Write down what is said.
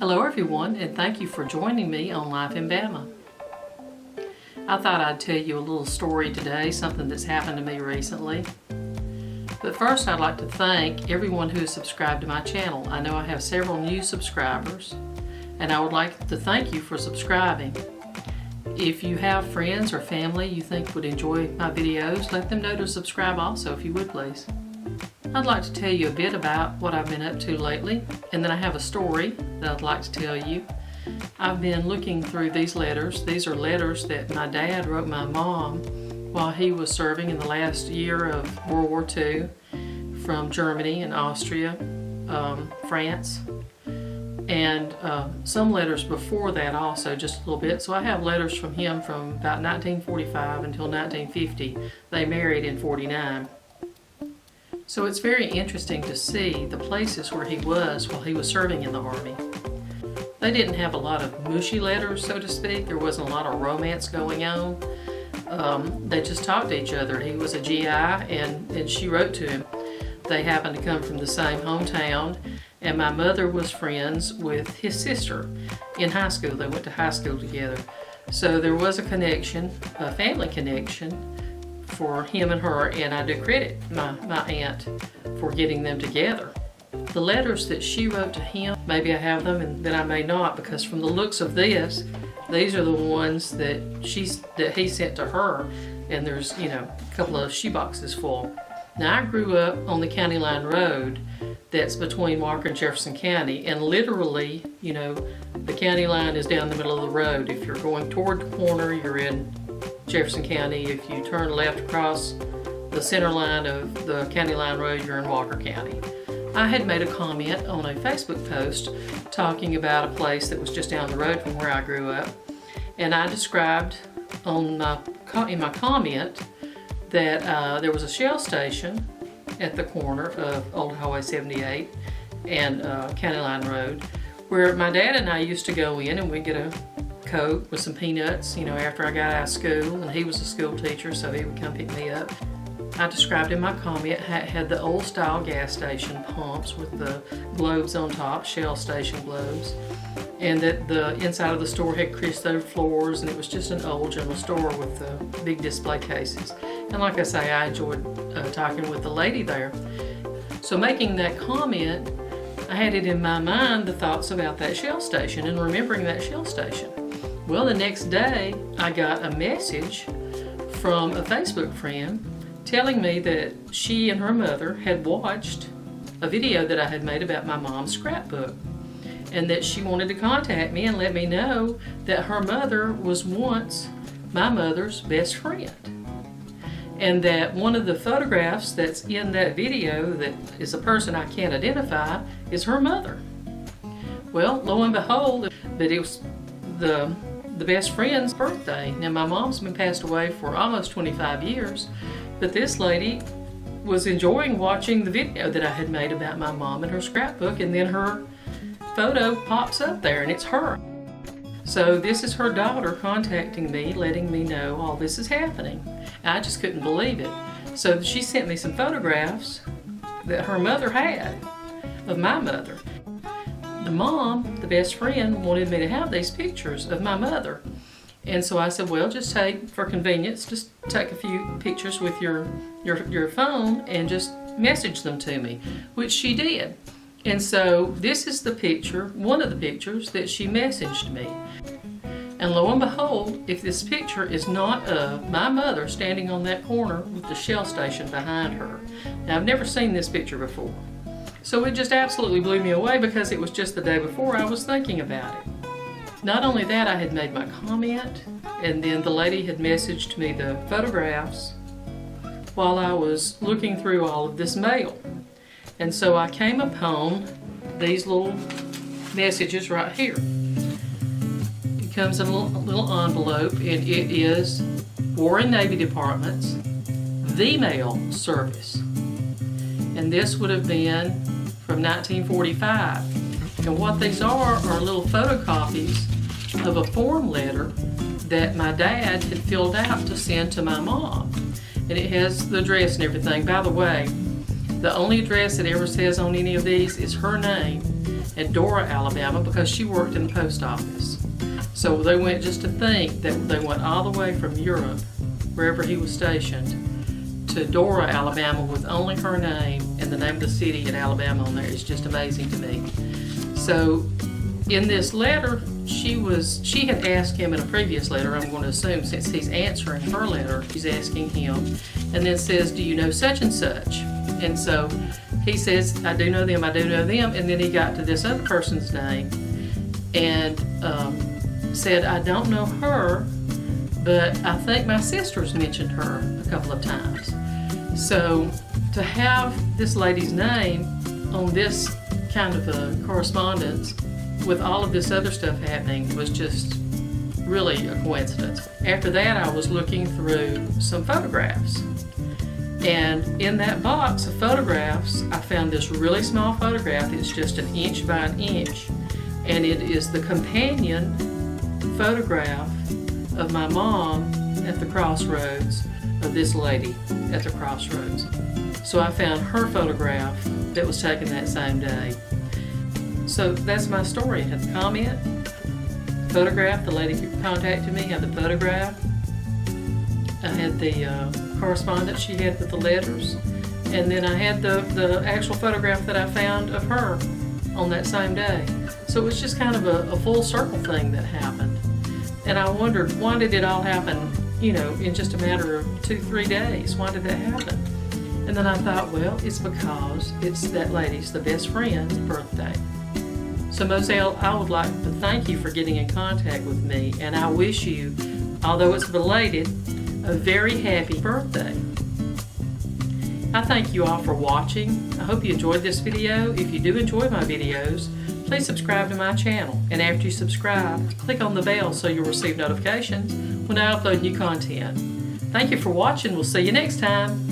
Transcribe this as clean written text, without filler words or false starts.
Hello everyone, and thank you for joining me on Life in Bama. I thought I'd tell you a little story today, something that's happened to me recently. But first I'd like to thank everyone who has subscribed to my channel. I know I have several new subscribers, and I would like to thank you for subscribing. If you have friends or family you think would enjoy my videos, let them know to subscribe also, if you would please. I'd like to tell you a bit about what I've been up to lately, and then I have a story that I'd like to tell you. I've been looking through these letters. These are letters that my dad wrote my mom while he was serving in the last year of World War II from Germany and Austria, France, and some letters before that also, just a little bit. So I have letters from him from about 1945 until 1950. They married in 49. So it's very interesting to see the places where he was while he was serving in the Army. They didn't have a lot of mushy letters, so to speak. There wasn't a lot of romance going on. They just talked to each other. He was a GI and she wrote to him. They happened to come from the same hometown, and my mother was friends with his sister in high school. They went to high school together. So there was a connection, a family connection, for him and her, and I do credit my aunt for getting them together. The letters that she wrote to him, maybe I have them and then I may not, because from the looks of this, these are the ones that he sent to her, and there's, you know, a couple of shoeboxes full. Now I grew up on the county line road that's between Walker and Jefferson County, and literally, you know, the county line is down the middle of the road. If you're going toward the corner, you're in Jefferson County. If you turn left across the center line of the county line road, you're in Walker County. I had made a comment on a Facebook post talking about a place that was just down the road from where I grew up, and I described in my comment that there was a Shell station at the corner of Old Highway 78 and County Line Road, where my dad and I used to go in and we'd get a Coke with some peanuts, you know, after I got out of school, and he was a school teacher, so he would come pick me up. I described in my comment had the old style gas station pumps with the globes on top, Shell station globes, and that the inside of the store had Cristo floors, and it was just an old general store with big display cases. And like I say, I enjoyed talking with the lady there. So making that comment, I had it in my mind the thoughts about that Shell station and remembering that Shell station. Well, the next day I got a message from a Facebook friend telling me that she and her mother had watched a video that I had made about my mom's scrapbook, and that she wanted to contact me and let me know that her mother was once my mother's best friend, and that one of the photographs that's in that video that is a person I can't identify is her mother. Well, lo and behold, that it was the best friend's birthday. Now my mom's been passed away for almost 25 years, but this lady was enjoying watching the video that I had made about my mom and her scrapbook, and then her photo pops up there and it's her. So this is her daughter contacting me, letting me know all this is happening. I just couldn't believe it. So she sent me some photographs that her mother had of my mother. The mom, the best friend, wanted me to have these pictures of my mother. And so I said, well, just for convenience, just take a few pictures with your phone and just message them to me, which she did. And so this is the picture, one of the pictures that she messaged me. And lo and behold, if this picture is not of my mother standing on that corner with the Shell station behind her. Now, I've never seen this picture before. So it just absolutely blew me away, because it was just the day before I was thinking about it. Not only that, I had made my comment, and then the lady had messaged me the photographs while I was looking through all of this mail. And so I came upon these little messages right here. It comes in a little envelope, and it is War and Navy Departments, the mail service. And this would have been from 1945. And what these are little photocopies of a form letter that my dad had filled out to send to my mom. And it has the address and everything. By the way, the only address that ever says on any of these is her name. in Dora, Alabama, because she worked in the post office. So they went, just to think that they went all the way from Europe, wherever he was stationed, to Dora, Alabama, with only her name and the name of the city in Alabama on there. Is just amazing to me. So in this letter, she had asked him in a previous letter, I'm going to assume since he's answering her letter, she's asking him, and then says, do you know such and such? And so he says, I do know them, and then he got to this other person's name and said, I don't know her, but I think my sister's mentioned her a couple of times. So to have this lady's name on this kind of a correspondence with all of this other stuff happening was just really a coincidence. After that, I was looking through some photographs. And in that box of photographs, I found this really small photograph. It's just 1 inch by 1 inch. And it is the companion photograph of my mom at the crossroads of this lady at the crossroads. So I found her photograph that was taken that same day. So that's my story. I had the comment, photograph, the lady contacted me, had the photograph. I had the correspondence she had with the letters, and then I had the actual photograph that I found of her on that same day. So it was just kind of a full circle thing that happened. And I wondered, why did it all happen, in just a matter of 2-3 days? Why did that happen? And then I thought, well, it's because it's that lady's, the best friend's birthday. So Moselle, I would like to thank you for getting in contact with me, and I wish you, although it's belated, a very happy birthday. I thank you all for watching. I hope you enjoyed this video. If you do enjoy my videos, please subscribe to my channel. And after you subscribe, click on the bell so you'll receive notifications when I upload new content. Thank you for watching. We'll see you next time.